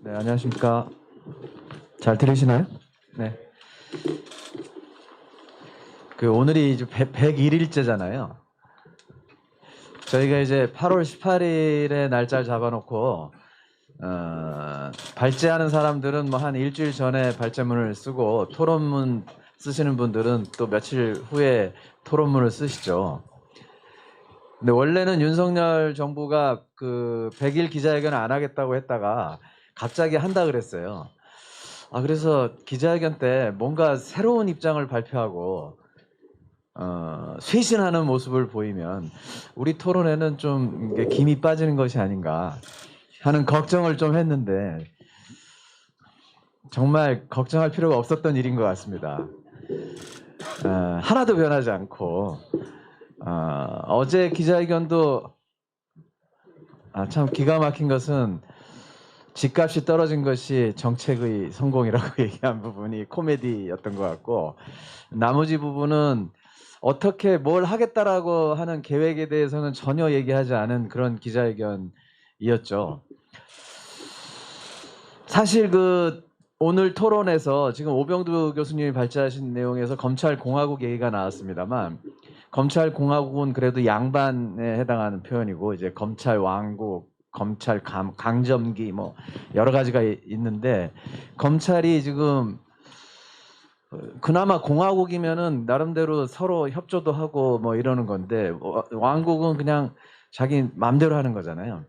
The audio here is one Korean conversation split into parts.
네, 안녕하십니까. 잘 들리시나요? 네. 오늘이 이제 101일째잖아요. 저희가 이제 8월 18일에 날짜를 잡아놓고, 발제하는 사람들은 뭐 한 일주일 전에 발제문을 쓰고, 토론문 쓰시는 분들은 또 며칠 후에 토론문을 쓰시죠. 근데 원래는 윤석열 정부가 100일 기자회견을 안 하겠다고 했다가 갑자기 한다 그랬어요. 그래서 기자회견 때 뭔가 새로운 입장을 발표하고 쇄신하는 모습을 보이면 우리 토론회는 좀 이게 김이 빠지는 것이 아닌가 하는 걱정을 좀 했는데 정말 걱정할 필요가 없었던 일인 것 같습니다. 하나도 변하지 않고 어제 기자회견도 참 기가 막힌 것은 집값이 떨어진 것이 정책의 성공이라고 얘기한 부분이 코미디였던 것 같고, 나머지 부분은 어떻게 뭘 하겠다라고 하는 계획에 대해서는 전혀 얘기하지 않은 그런 기자회견이었죠. 사실 오늘 토론에서 지금 오병두 교수님이 발제하신 내용에서 검찰공화국 얘기가 나왔습니다만, 검찰공화국은 그래도 양반에 해당하는 표현이고, 이제 검찰왕국, 검찰 강점기 뭐 여러 가지가 있는데, 검찰이 지금 그나마 공화국이면은 나름대로 서로 협조도 하고 뭐 이러는 건데, 왕국은 그냥 자기 마음대로 하는 거잖아요.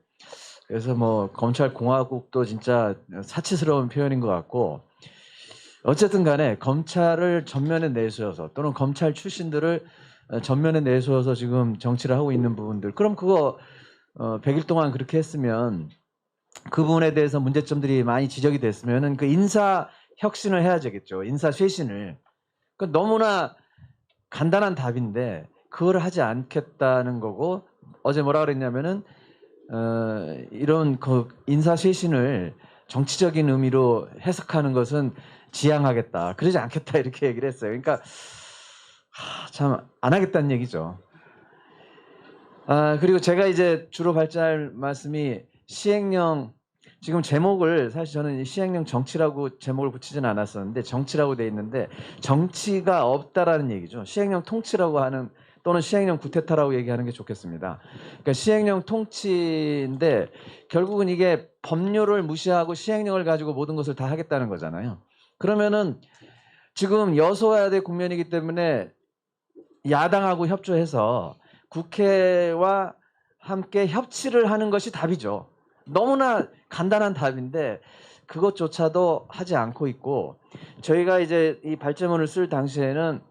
그래서 뭐 검찰 공화국도 진짜 사치스러운 표현인 것 같고, 어쨌든 간에 검찰을 전면에 내세워서 또는 검찰 출신들을 전면에 내세워서 지금 정치를 하고 있는 부분들, 그럼 그거 100일 동안 그렇게 했으면 그 부분에 대해서 문제점들이 많이 지적이 됐으면은 그 인사 혁신을 해야 되겠죠. 인사 쇄신을. 너무나 간단한 답인데 그걸 하지 않겠다는 거고, 어제 뭐라 그랬냐면은 이런 인사 쇄신을 정치적인 의미로 해석하는 것은 지양하겠다, 그러지 않겠다, 이렇게 얘기를 했어요. 그러니까 참 안 하겠다는 얘기죠. 그리고 제가 이제 주로 발제할 말씀이 시행령, 지금 제목을 사실 저는 시행령 정치라고 제목을 붙이지는 않았었는데 정치라고 돼 있는데 정치가 없다라는 얘기죠. 시행령 통치라고 하는, 또는 시행령 구태타라고 얘기하는 게 좋겠습니다. 그러니까 시행령 통치인데 결국은 이게 법률을 무시하고 시행령을 가지고 모든 것을 다 하겠다는 거잖아요. 그러면은 지금 여소야대 국면이기 때문에 야당하고 협조해서 국회와 함께 협치를 하는 것이 답이죠. 너무나 간단한 답인데 그것조차도 하지 않고 있고, 저희가 이제 이 발제문을 쓸 당시에는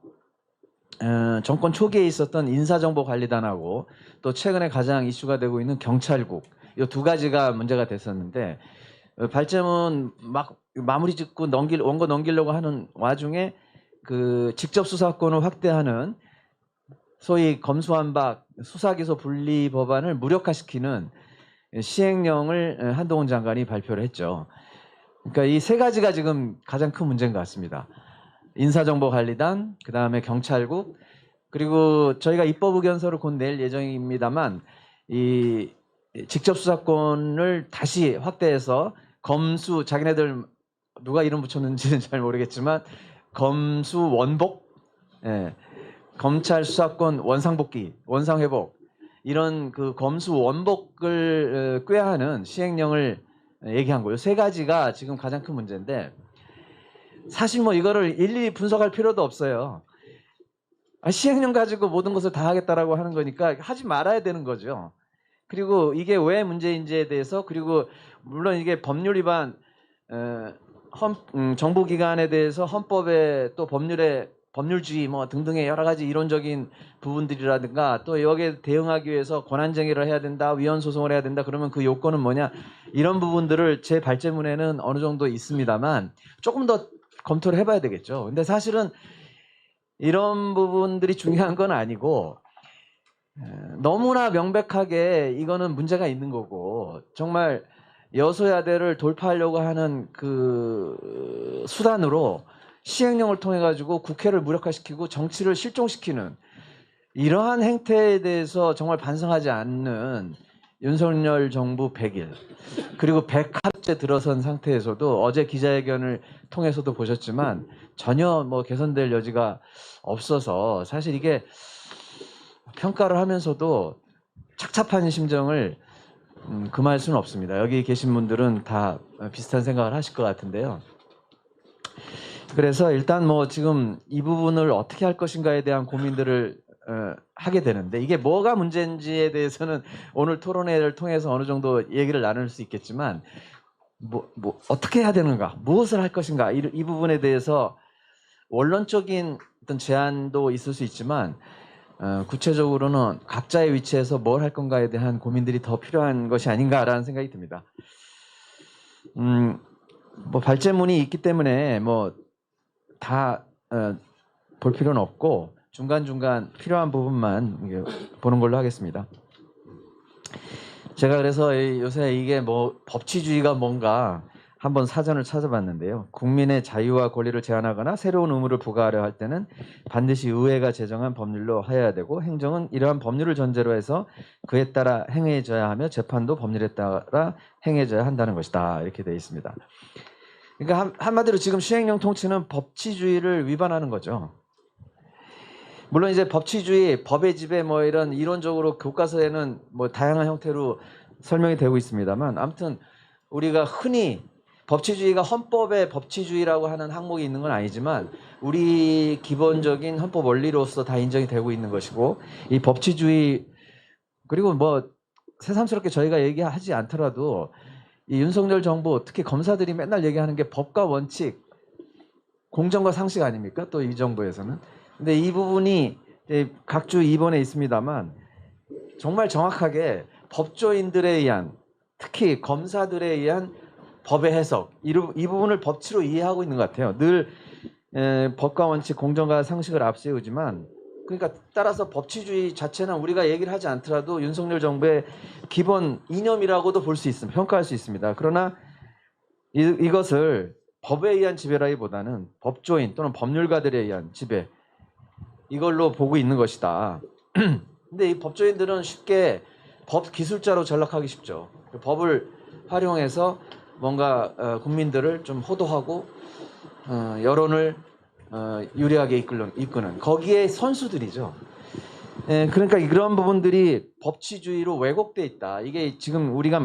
정권 초기에 있었던 인사정보관리단하고 또 최근에 가장 이슈가 되고 있는 경찰국, 이 두 가지가 문제가 됐었는데, 발제문 막 마무리 짓고 원고 넘기려고 하는 와중에 직접 수사권을 확대하는 소위 검수완박 수사기소 분리 법안을 무력화시키는 시행령을 한동훈 장관이 발표를 했죠. 그러니까 이 세 가지가 지금 가장 큰 문제인 것 같습니다. 인사정보관리단, 그 다음에 경찰국, 그리고 저희가 입법의견서를 곧 낼 예정입니다만 이 직접 수사권을 다시 확대해서 자기네들 누가 이름 붙였는지는 잘 모르겠지만 검수 원복, 검찰 수사권 원상복귀, 원상회복, 이런 검수 원복을 꾀하는 시행령을 얘기한 거예요. 세 가지가 지금 가장 큰 문제인데, 사실 뭐 이거를 일일이 분석할 필요도 없어요. 시행령 가지고 모든 것을 다 하겠다라고 하는 거니까 하지 말아야 되는 거죠. 그리고 이게 왜 문제인지에 대해서, 그리고 물론 이게 법률 위반, 정보기관에 대해서 헌법에 또 법률주의 뭐 등등의 여러 가지 이론적인 부분들이라든가, 또 여기에 대응하기 위해서 권한쟁의를 해야 된다, 위헌소송을 해야 된다, 그러면 그 요건은 뭐냐, 이런 부분들을 제 발제문에는 어느 정도 있습니다만 조금 더 검토를 해봐야 되겠죠. 근데 사실은 이런 부분들이 중요한 건 아니고, 너무나 명백하게 이거는 문제가 있는 거고, 정말 여소야대를 돌파하려고 하는 수단으로 시행령을 통해 가지고 국회를 무력화시키고 정치를 실종시키는 이러한 행태에 대해서 정말 반성하지 않는 윤석열 정부 100일 그리고 100하루째 들어선 상태에서도 어제 기자회견을 통해서도 보셨지만 전혀 뭐 개선될 여지가 없어서 사실 이게 평가를 하면서도 착잡한 심정을 금할 수는 없습니다. 여기 계신 분들은 다 비슷한 생각을 하실 것 같은데요. 그래서 일단 뭐 지금 이 부분을 어떻게 할 것인가에 대한 고민들을 하게 되는데 이게 뭐가 문제인지에 대해서는 오늘 토론회를 통해서 어느 정도 얘기를 나눌 수 있겠지만 뭐 어떻게 해야 되는가, 무엇을 할 것인가 이 부분에 대해서 원론적인 어떤 제안도 있을 수 있지만 구체적으로는 각자의 위치에서 뭘 할 건가에 대한 고민들이 더 필요한 것이 아닌가라는 생각이 듭니다. 뭐 발제문이 있기 때문에 뭐 다 볼 필요는 없고 중간중간 필요한 부분만 보는 걸로 하겠습니다. 제가 그래서 요새 이게 뭐 법치주의가 뭔가 한번 사전을 찾아봤는데요. 국민의 자유와 권리를 제한하거나 새로운 의무를 부과하려 할 때는 반드시 의회가 제정한 법률로 하여야 되고 행정은 이러한 법률을 전제로 해서 그에 따라 행해져야 하며 재판도 법률에 따라 행해져야 한다는 것이다. 이렇게 되어 있습니다. 그러니까 한마디로 지금 시행령 통치는 법치주의를 위반하는 거죠. 물론 이제 법치주의, 법의 지배 뭐 이런 이론적으로 교과서에는 뭐 다양한 형태로 설명이 되고 있습니다만 아무튼 우리가 흔히 법치주의가 헌법에 법치주의라고 하는 항목이 있는 건 아니지만 우리 기본적인 헌법 원리로서 다 인정이 되고 있는 것이고 이 법치주의 그리고 뭐 새삼스럽게 저희가 얘기하지 않더라도 이 윤석열 정부 특히 검사들이 맨날 얘기하는 게 법과 원칙, 공정과 상식 아닙니까? 또 이 정부에서는. 근데 이 부분이 각주 2번에 있습니다만 정말 정확하게 법조인들에 의한 특히 검사들에 의한 법의 해석 이 부분을 법치로 이해하고 있는 것 같아요. 늘 법과 원칙, 공정과 상식을 앞세우지만 그러니까 따라서 법치주의 자체는 우리가 얘기를 하지 않더라도 윤석열 정부의 기본 이념이라고도 볼 수 있습니다. 평가할 수 있습니다. 그러나 이것을 법에 의한 지배라기보다는 법조인 또는 법률가들에 의한 지배 이걸로 보고 있는 것이다. 근데 이 법조인들은 쉽게 법 기술자로 전락하기 쉽죠. 법을 활용해서 뭔가 국민들을 좀 호도하고 여론을 유리하게 이끄는 거기에 선수들이죠. 그러니까 이런 부분들이 법치주의로 왜곡돼 있다. 이게 지금 우리가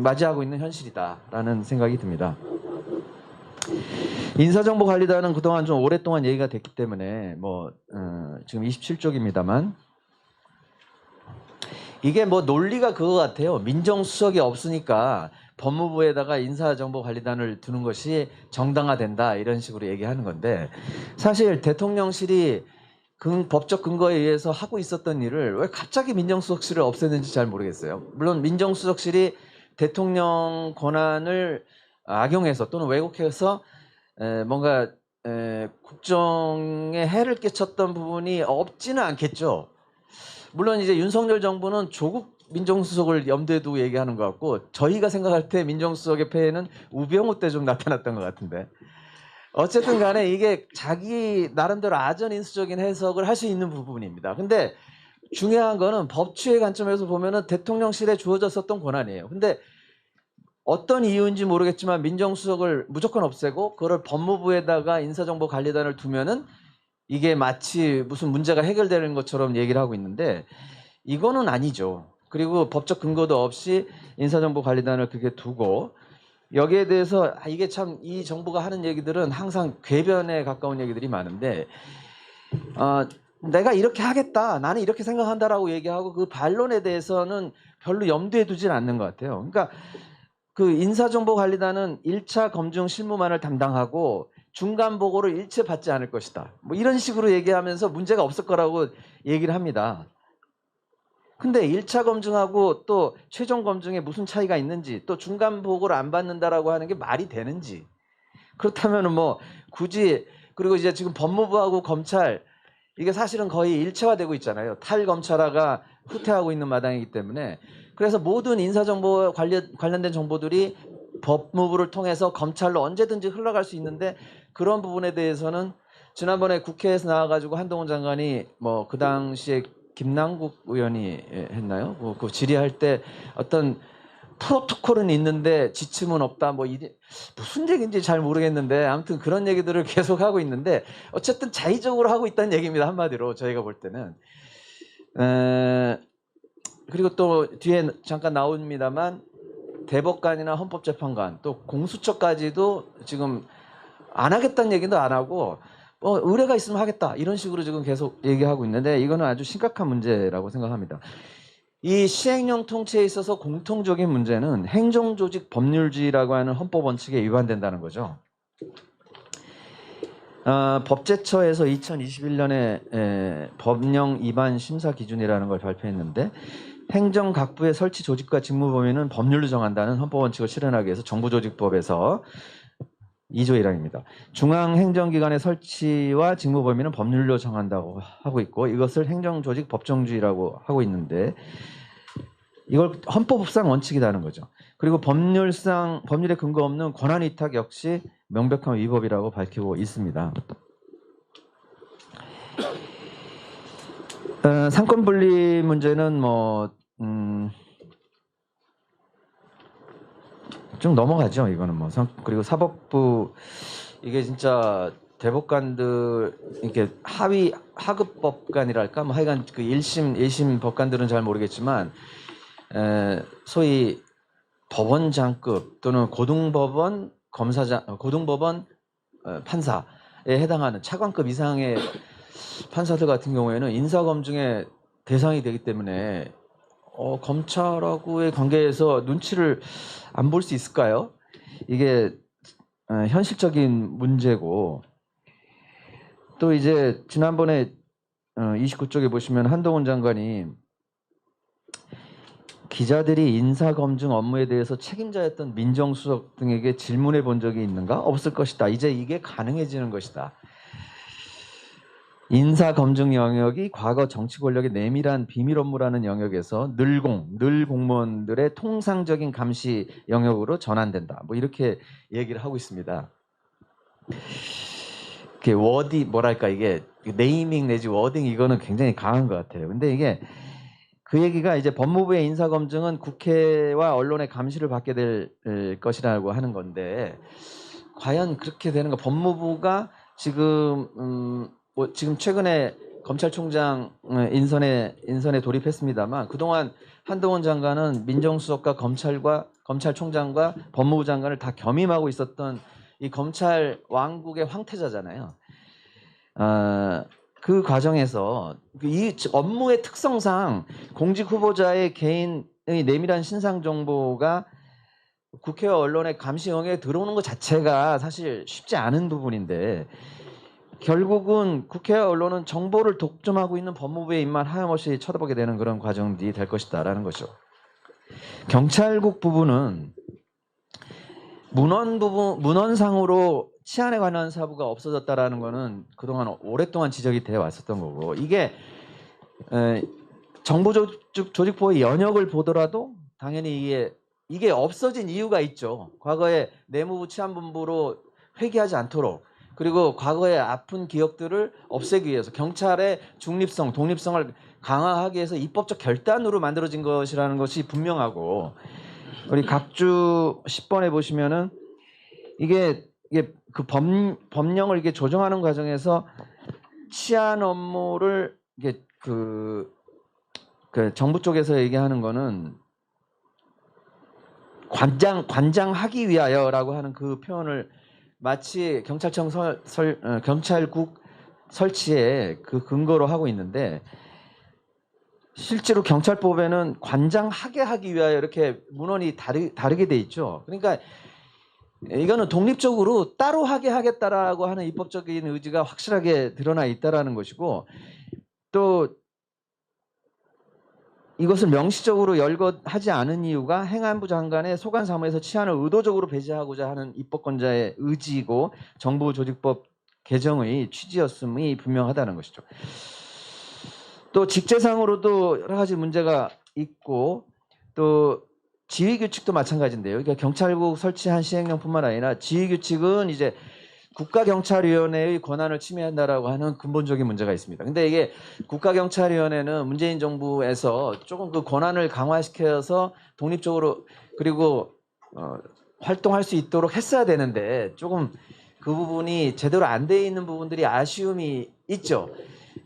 맞이하고 있는 현실이다라는 생각이 듭니다. 인사정보관리단은 그동안 좀 오랫동안 얘기가 됐기 때문에 뭐 지금 27쪽입니다만 이게 뭐 논리가 그거 같아요. 민정수석이 없으니까 법무부에다가 인사정보관리단을 두는 것이 정당화된다 이런 식으로 얘기하는 건데 사실 대통령실이 법적 근거에 의해서 하고 있었던 일을 왜 갑자기 민정수석실을 없애는지 잘 모르겠어요. 물론 민정수석실이 대통령 권한을 악용해서 또는 왜곡해서 뭔가 국정에 해를 끼쳤던 부분이 없지는 않겠죠. 물론 이제 윤석열 정부는 조국 민정수석을 염두에 두고 얘기하는 것 같고 저희가 생각할 때 민정수석의 폐해는 우병우 때 좀 나타났던 것 같은데 어쨌든 간에 이게 자기 나름대로 아전인수적인 해석을 할 수 있는 부분입니다. 근데 중요한 거는 법치의 관점에서 보면은 대통령실에 주어졌었던 권한이에요. 근데 어떤 이유인지 모르겠지만 민정수석을 무조건 없애고 그걸 법무부에다가 인사정보관리단을 두면은 이게 마치 무슨 문제가 해결되는 것처럼 얘기를 하고 있는데 이거는 아니죠. 그리고 법적 근거도 없이 인사정보관리단을 그게 두고 여기에 대해서 이게 참 이 정부가 하는 얘기들은 항상 궤변에 가까운 얘기들이 많은데 내가 이렇게 하겠다 나는 이렇게 생각한다라고 얘기하고 그 반론에 대해서는 별로 염두에 두진 않는 것 같아요. 그러니까 그 인사정보관리단은 1차 검증 실무만을 담당하고 중간 보고를 일체 받지 않을 것이다. 뭐 이런 식으로 얘기하면서 문제가 없을 거라고 얘기를 합니다. 근데 1차 검증하고 또 최종 검증에 무슨 차이가 있는지 또 중간 보고를 안 받는다라고 하는 게 말이 되는지 그렇다면 뭐 굳이 그리고 이제 지금 법무부하고 검찰 이게 사실은 거의 일체화되고 있잖아요. 탈검찰화가 후퇴하고 있는 마당이기 때문에 그래서 모든 인사정보 관련된 정보들이 법무부를 통해서 검찰로 언제든지 흘러갈 수 있는데 그런 부분에 대해서는 지난번에 국회에서 나와가지고 한동훈 장관이 뭐 그 당시에 김남국 의원이 했나요? 그 질의할 때 어떤 프로토콜은 있는데 지침은 없다. 뭐 무슨 얘기인지 잘 모르겠는데 아무튼 그런 얘기들을 계속 하고 있는데 어쨌든 자의적으로 하고 있다는 얘기입니다. 한마디로 저희가 볼 때는. 그리고 또 뒤에 잠깐 나옵니다만 대법관이나 헌법재판관 또 공수처까지도 지금 안 하겠다는 얘기도 안 하고 의뢰가 있으면 하겠다 이런 식으로 지금 계속 얘기하고 있는데 이거는 아주 심각한 문제라고 생각합니다. 이 시행령 통치에 있어서 공통적인 문제는 행정조직 법률주의라고 하는 헌법 원칙에 위반된다는 거죠. 법제처에서 2021년에 법령 위반 심사 기준이라는 걸 발표했는데 행정각부의 설치 조직과 직무 범위는 법률로 정한다는 헌법 원칙을 실현하기 위해서 정부조직법에서 2조 1항입니다. 중앙행정기관의 설치와 직무 범위는 법률로 정한다고 하고 있고 이것을 행정조직 법정주의라고 하고 있는데 이걸 헌법상 원칙이라는 거죠. 그리고 법률에 근거 없는 권한위탁 역시 명백한 위법이라고 밝히고 있습니다. 상권분리 문제는 좀 넘어가죠. 이거는 그리고 사법부 이게 진짜 대법관들 이렇게 하급 법관이랄까 하여간 그 1심, 2심 법관들은 잘 모르겠지만 소위 법원장급 또는 고등법원 고등법원 판사에 해당하는 차관급 이상의 판사들 같은 경우에는 인사검증의 대상이 되기 때문에 검찰하고의 관계에서 눈치를 안 볼 수 있을까요? 이게 현실적인 문제고 또 이제 지난번에 29쪽에 보시면 한동훈 장관이 기자들이 인사검증 업무에 대해서 책임자였던 민정수석 등에게 질문해 본 적이 있는가? 없을 것이다. 이제 이게 가능해지는 것이다. 인사검증 영역이 과거 정치 권력의 내밀한 비밀 업무라는 영역에서 늘 공무원들의 통상적인 감시 영역으로 전환된다. 뭐 이렇게 얘기를 하고 있습니다. 이게 네이밍 내지 워딩 이거는 굉장히 강한 것 같아요. 근데 이게 그 얘기가 이제 법무부의 인사검증은 국회와 언론의 감시를 받게 될 것이라고 하는 건데 과연 그렇게 되는 가 법무부가 지금 지금 최근에 검찰총장 인선에 돌입했습니다만 그동안 한동훈 장관은 민정수석과 검찰총장과 법무부 장관을 다 겸임하고 있었던 이 검찰 왕국의 황태자잖아요. 그 과정에서 이 업무의 특성상 공직 후보자의 개인의 내밀한 신상 정보가 국회와 언론의 감시 영역에 들어오는 것 자체가 사실 쉽지 않은 부분인데 결국은 국회와 언론은 정보를 독점하고 있는 법무부의 입만 하염없이 쳐다보게 되는 그런 과정들이 될 것이다라는 거죠. 경찰국 부분은 문헌상으로 치안에 관한 사부가 없어졌다라는 거는 그동안 오랫동안 지적이 되어 왔었던 거고 이게 정보조직법의 연역을 보더라도 당연히 이게 없어진 이유가 있죠. 과거에 내무부 치안본부로 회귀하지 않도록 그리고 과거의 아픈 기억들을 없애기 위해서 경찰의 중립성, 독립성을 강화하기 위해서 입법적 결단으로 만들어진 것이라는 것이 분명하고 우리 각주 10번에 보시면은 이게 그 법령을 이게 조정하는 과정에서 치안 업무를 이게 그 정부 쪽에서 얘기하는 거는 관장하기 위하여라고 하는 그 표현을 마치 경찰청 경찰국 설치에 그 근거로 하고 있는데 실제로 경찰법에는 관장하게 하기 위하여 이렇게 문헌이 다르게 돼 있죠. 그러니까 이거는 독립적으로 따로 하게 하겠다라고 하는 입법적인 의지가 확실하게 드러나 있다라는 것이고 또 이것을 명시적으로 열거하지 않은 이유가 행안부 장관의 소관 사무에서 치안을 의도적으로 배제하고자 하는 입법권자의 의지이고 정부조직법 개정의 취지였음이 분명하다는 것이죠. 또 직제상으로도 여러 가지 문제가 있고 또 지휘규칙도 마찬가지인데요. 그러니까 경찰국 설치한 시행령뿐만 아니라 지휘규칙은 이제 국가경찰위원회의 권한을 침해한다라고 하는 근본적인 문제가 있습니다. 근데 이게 국가경찰위원회는 문재인 정부에서 조금 그 권한을 강화시켜서 독립적으로 그리고 활동할 수 있도록 했어야 되는데 조금 그 부분이 제대로 안 돼 있는 부분들이 아쉬움이 있죠.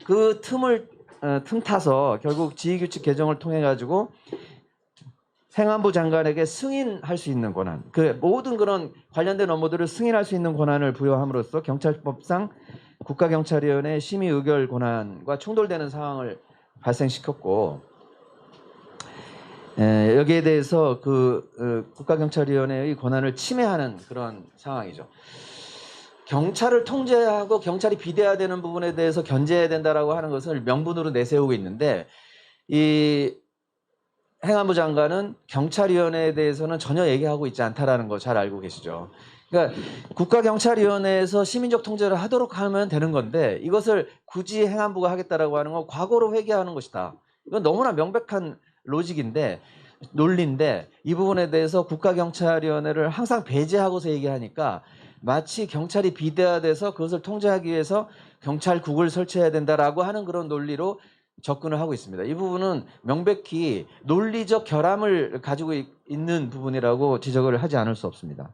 그 틈 타서 결국 지휘규칙 개정을 통해 가지고 행안부 장관에게 승인할 수 있는 권한, 그 모든 그런 관련된 업무들을 승인할 수 있는 권한을 부여함으로써 경찰법상 국가경찰위원회 심의 의결 권한과 충돌되는 상황을 발생시켰고, 여기에 대해서 국가경찰위원회의 권한을 침해하는 그런 상황이죠. 경찰을 통제하고 경찰이 비대해야 되는 부분에 대해서 견제해야 된다라고 하는 것을 명분으로 내세우고 있는데, 이 행안부 장관은 경찰위원회에 대해서는 전혀 얘기하고 있지 않다라는 거 잘 알고 계시죠. 그러니까 국가경찰위원회에서 시민적 통제를 하도록 하면 되는 건데 이것을 굳이 행안부가 하겠다라고 하는 건 과거로 회귀하는 것이다. 이건 너무나 명백한 논리인데 이 부분에 대해서 국가경찰위원회를 항상 배제하고서 얘기하니까 마치 경찰이 비대화돼서 그것을 통제하기 위해서 경찰국을 설치해야 된다라고 하는 그런 논리로 접근을 하고 있습니다. 이 부분은 명백히 논리적 결함을 가지고 있는 부분이라고 지적을 하지 않을 수 없습니다.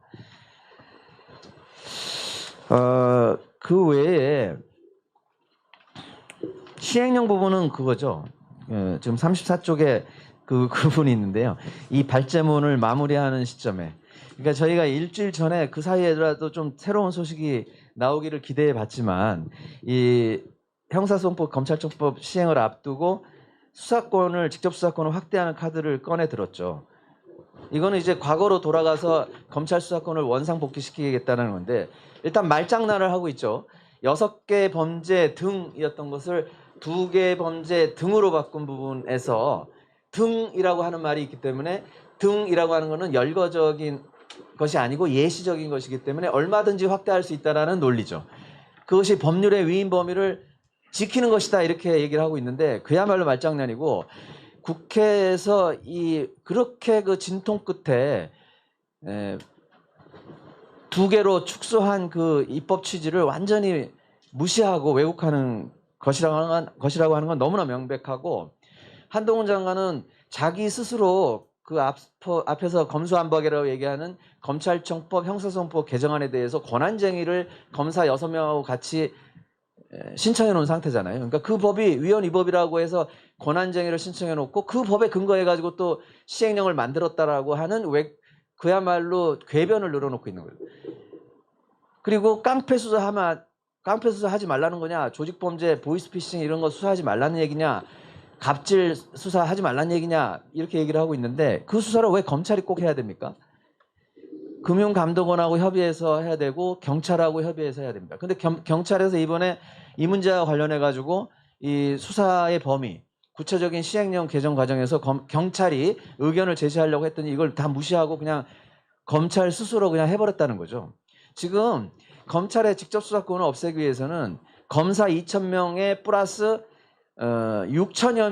그 외에 시행령 부분은 그거죠. 지금 34쪽에 그 부분이 있는데요. 이 발제문을 마무리하는 시점에, 그러니까 저희가 일주일 전에 그 사이에라도 좀 새로운 소식이 나오기를 기대해 봤지만 이 형사소송법 검찰청법 시행을 앞두고 직접 수사권을 확대하는 카드를 꺼내 들었죠. 이거는 이제 과거로 돌아가서 검찰 수사권을 원상복귀시키겠다는 건데 일단 말장난을 하고 있죠. 6개 범죄 등이었던 것을 2개 범죄 등으로 바꾼 부분에서 등이라고 하는 말이 있기 때문에 등이라고 하는 것은 열거적인 것이 아니고 예시적인 것이기 때문에 얼마든지 확대할 수 있다는 논리죠. 그것이 법률의 위임 범위를 지키는 것이다 이렇게 얘기를 하고 있는데 그야말로 말장난이고, 국회에서 그렇게 그 진통 끝에 2개로 축소한 그 입법 취지를 완전히 무시하고 왜곡하는 것이라고 하는 건 너무나 명백하고, 한동훈 장관은 자기 스스로 그 앞에서 검수완박이라고 얘기하는 검찰청법 형사소송법 개정안에 대해서 권한쟁의를 검사 6명하고 같이 신청해 놓은 상태잖아요. 그러니까 그 법이 위헌 위법이라고 해서 권한쟁의를 신청해 놓고 그 법에 근거해 가지고 또 시행령을 만들었다라고 하는 그야말로 궤변을 늘어놓고 있는 거예요. 그리고 깡패 수사하지 말라는 거냐, 조직범죄 보이스피싱 이런 거 수사하지 말라는 얘기냐, 갑질 수사하지 말라는 얘기냐 이렇게 얘기를 하고 있는데 그 수사를 왜 검찰이 꼭 해야 됩니까? 금융감독원하고 협의해서 해야 되고 경찰하고 협의해서 해야 됩니다. 근데 경찰에서 이번에 이 문제와 관련해 가지고 이 수사의 범위, 구체적인 시행령 개정 과정에서 경찰이 의견을 제시하려고 했더니 이걸 다 무시하고 그냥 검찰 스스로 그냥 해버렸다는 거죠. 지금 검찰의 직접 수사권을 없애기 위해서는 검사 2,000명에 플러스 6천여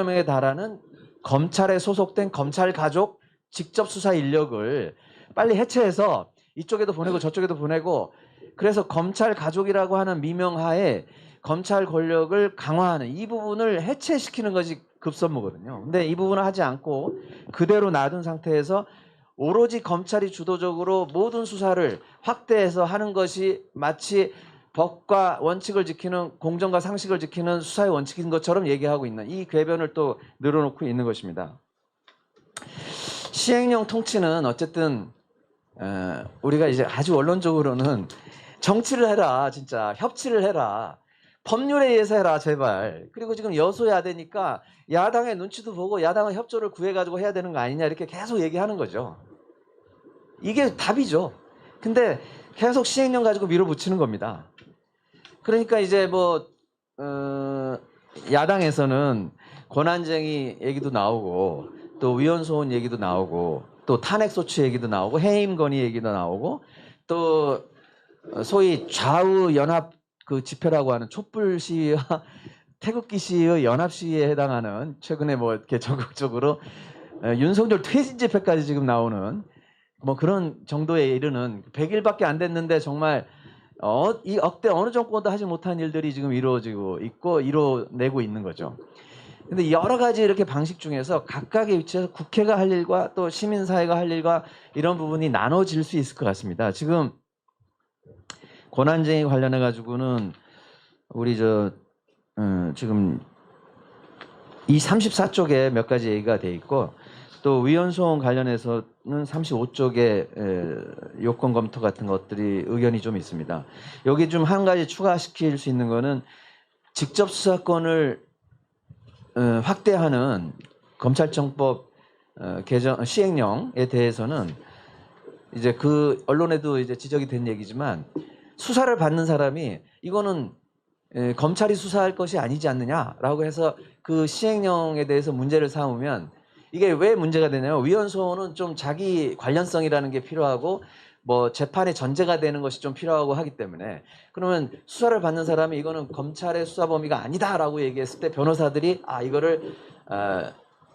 명에 달하는 검찰에 소속된 검찰 가족 직접 수사 인력을 빨리 해체해서 이쪽에도 보내고 저쪽에도 보내고, 그래서 검찰 가족이라고 하는 미명하에 검찰 권력을 강화하는 이 부분을 해체시키는 것이 급선무거든요. 근데 이 부분을 하지 않고 그대로 놔둔 상태에서 오로지 검찰이 주도적으로 모든 수사를 확대해서 하는 것이 마치 법과 원칙을 지키는, 공정과 상식을 지키는 수사의 원칙인 것처럼 얘기하고 있는 이 궤변을 또 늘어놓고 있는 것입니다. 시행령 통치는 어쨌든 우리가 이제 아주 원론적으로는 정치를 해라, 진짜 협치를 해라, 법률에 의해서 해라 제발. 그리고 지금 여소야대니까 야당의 눈치도 보고 야당의 협조를 구해가지고 해야 되는 거 아니냐 이렇게 계속 얘기하는 거죠. 이게 답이죠. 근데 계속 시행령 가지고 밀어붙이는 겁니다. 그러니까 이제 야당에서는 권한쟁의 얘기도 나오고 또 위헌소원 얘기도 나오고 또 탄핵소추 얘기도 나오고 해임 건의 얘기도 나오고 또 소위 좌우 연합 그 집회라고 하는 촛불 시위와 태극기 시위의 연합 시위에 해당하는, 최근에 이렇게 전국적으로 윤석열 퇴진 집회까지 지금 나오는 그런 정도에 이르는 100일밖에 안 됐는데 정말 이 억대 어느 정권도 하지 못한 일들이 지금 이루어지고 있고 이루어내고 있는 거죠. 근데 여러 가지 이렇게 방식 중에서 각각의 위치에서 국회가 할 일과 또 시민사회가 할 일과 이런 부분이 나눠질 수 있을 것 같습니다. 지금 권한쟁의 관련해 가지고는 우리 지금 이 34쪽에 몇 가지 얘기가 돼 있고 또 위헌소원 관련해서는 35쪽에 요건 검토 같은 것들이 의견이 좀 있습니다. 여기 좀 한 가지 추가시킬 수 있는 거는 직접 수사권을 확대하는 검찰청법 개정 시행령에 대해서는 이제 그 언론에도 이제 지적이 된 얘기지만 수사를 받는 사람이 이거는 검찰이 수사할 것이 아니지 않느냐라고 해서 그 시행령에 대해서 문제를 삼으면 이게 왜 문제가 되냐면 위헌소원은 좀 자기 관련성이라는 게 필요하고 뭐 재판의 전제가 되는 것이 좀 필요하고 하기 때문에 그러면 수사를 받는 사람이 이거는 검찰의 수사 범위가 아니다라고 얘기했을 때 변호사들이 이거를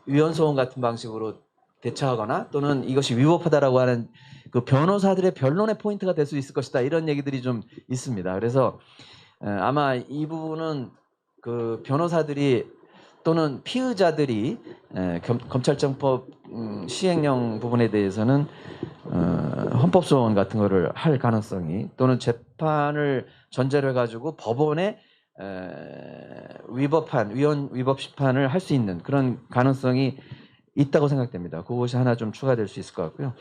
위헌소원 같은 방식으로 대처하거나 또는 이것이 위법하다라고 하는 그 변호사들의 변론의 포인트가 될 수 있을 것이다 이런 얘기들이 좀 있습니다. 그래서 아마 이 부분은 그 변호사들이 또는 피의자들이 검찰청법 시행령 부분에 대해서는 헌법소원 같은 거를 할 가능성이 또는 재판을 전제로 해가지고 법원에 위법 심판을 할 수 있는 그런 가능성이 있다고 생각됩니다. 그것이 하나 좀 추가될 수 있을 것 같고요.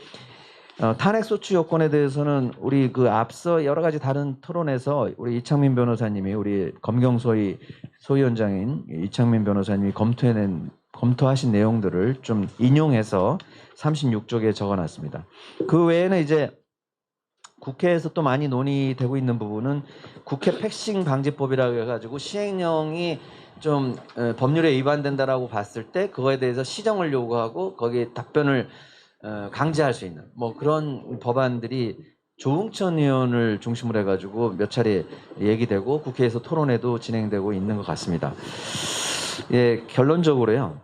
탄핵소추 요건에 대해서는 우리 그 앞서 여러 가지 다른 토론에서 우리 이창민 변호사님이 우리 검경소위 소위원장인 이창민 변호사님이 검토하신 내용들을 좀 인용해서 36쪽에 적어놨습니다. 그 외에는 이제 국회에서 또 많이 논의되고 있는 부분은 국회 패싱 방지법이라고 해가지고 시행령이 좀 법률에 위반된다라고 봤을 때 그거에 대해서 시정을 요구하고 거기에 답변을 강제할 수 있는 뭐 그런 법안들이 조응천 의원을 중심으로 해가지고 몇 차례 얘기되고 국회에서 토론회도 진행되고 있는 것 같습니다. 예, 결론적으로요.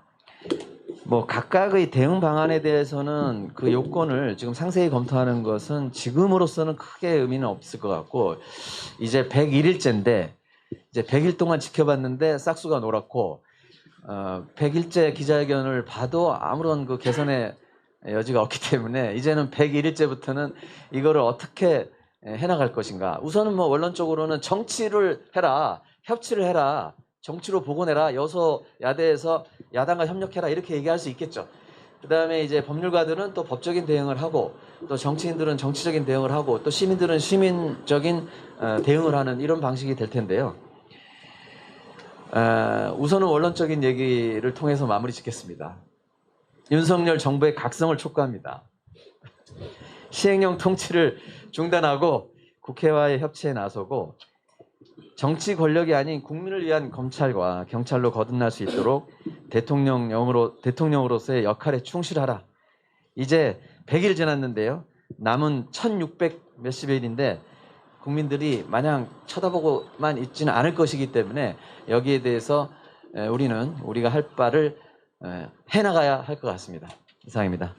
뭐 각각의 대응 방안에 대해서는 그 요건을 지금 상세히 검토하는 것은 지금으로서는 크게 의미는 없을 것 같고 이제 101일째인데 이제 100일 동안 지켜봤는데 싹수가 놀았고 100일째 기자회견을 봐도 아무런 그 개선의 여지가 없기 때문에 이제는 101일째부터는 이거를 어떻게 해나갈 것인가. 우선은 뭐 원론적으로는 정치를 해라, 협치를 해라, 정치로 복원해라, 여소야대에서 야당과 협력해라 이렇게 얘기할 수 있겠죠. 그 다음에 이제 법률가들은 또 법적인 대응을 하고 또 정치인들은 정치적인 대응을 하고 또 시민들은 시민적인 대응을 하는 이런 방식이 될 텐데요. 우선은 원론적인 얘기를 통해서 마무리 짓겠습니다. 윤석열 정부의 각성을 촉구합니다. 시행령 통치를 중단하고 국회와의 협치에 나서고 정치 권력이 아닌 국민을 위한 검찰과 경찰로 거듭날 수 있도록 대통령으로서의 역할에 충실하라. 이제 100일 지났는데요. 남은 1600 몇십 일인데 국민들이 마냥 쳐다보고만 있지는 않을 것이기 때문에 여기에 대해서 우리가 할 바를 해나가야 할 것 같습니다. 이상입니다.